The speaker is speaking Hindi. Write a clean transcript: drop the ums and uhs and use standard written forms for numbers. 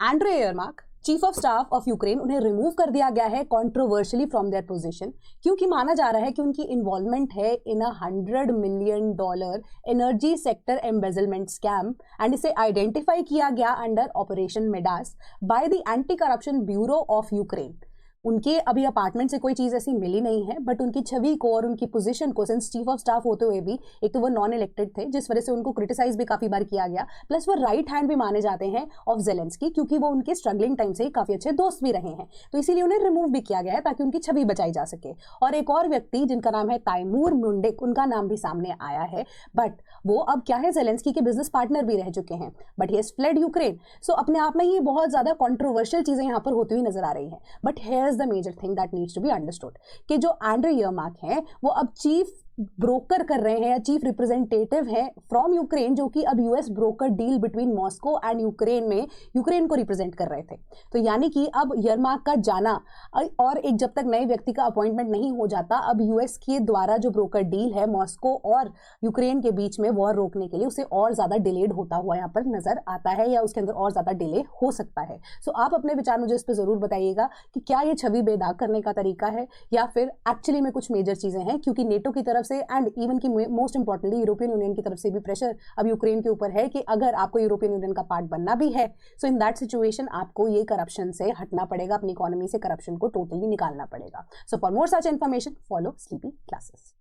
Andre यरमाक chief of staff of Ukraine, उन्हें रिमूव कर दिया गया है कंट्रोवर्शियली फ्रॉम देयर पोजीशन, क्योंकि माना जा रहा है कि उनकी इन्वॉल्वमेंट है in $100 million energy sector embezzlement scam, and इसे आइडेंटिफाई किया गया under operation Midas by the anti corruption bureau of Ukraine. उनके अभी अपार्टमेंट से कोई चीज़ ऐसी मिली नहीं है, बट उनकी छवि को और उनकी पोजीशन को, सिंस चीफ ऑफ स्टाफ होते हुए भी, एक तो वो नॉन इलेक्टेड थे जिस वजह से उनको क्रिटिसाइज भी काफ़ी बार किया गया, प्लस वो राइट हैंड भी माने जाते हैं ऑफ जेलेंस्की, क्योंकि वो उनके स्ट्रगलिंग टाइम से ही काफ़ी अच्छे दोस्त भी रहे हैं, तो इसीलिए उन्हें रिमूव भी किया गया है ताकि उनकी छवि बचाई जा सके। और एक और व्यक्ति जिनका नाम है तैमूर मुंडिक, उनका नाम भी सामने आया है, बट वो अब क्या है, जेलेंस्की के बिजनेस पार्टनर भी रह चुके हैं, but he has fled Ukraine. So अपने आप में ये बहुत ज़्यादा कॉन्ट्रोवर्शियल चीज़ें यहाँ पर होती हुई नजर आ रही हैं। But here is the major thing that needs to be understood कि जो एंड्रे यरमाक हैं वो अब चीफ ब्रोकर कर रहे हैं या चीफ रिप्रेजेंटेटिव हैं फ्रॉम यूक्रेन, जो कि अब US broker deal between Moscow and Ukraine में यूक्रेन को रिप्रेजेंट कर रहे थे। तो यानी कि अब यरमाक का जाना और एक जब तक नए व्यक्ति का अपॉइंटमेंट नहीं हो जाता, अब यूएस के द्वारा जो ब्रोकर डील है मॉस्को और यूक्रेन के बीच में वॉर रोकने के लिए, उसे और ज्यादा डिलेड होता हुआ यहाँ पर नजर आता है या उसके अंदर और ज्यादा डिले हो सकता है। सो आप अपने विचार मुझे इस पर जरूर बताइएगा कि क्या ये छवि बेदाग करने का तरीका है या फिर एक्चुअली में कुछ मेजर चीजें हैं, क्योंकि नेटो की तरफ से एंड इवन की मोस्ट इंपॉर्टेंटली यूरोपियन यूनियन की तरफ से भी प्रेशर अब यूक्रेन के ऊपर है कि अगर आपको यूरोपियन यूनियन का पार्ट बनना भी है, सो इन दैट सिचुएशन आपको ये करप्शन से हटना पड़ेगा, अपनी इकोनॉमी से करप्शन को टोटली निकालना पड़ेगा। So for more such information follow sleepy classes.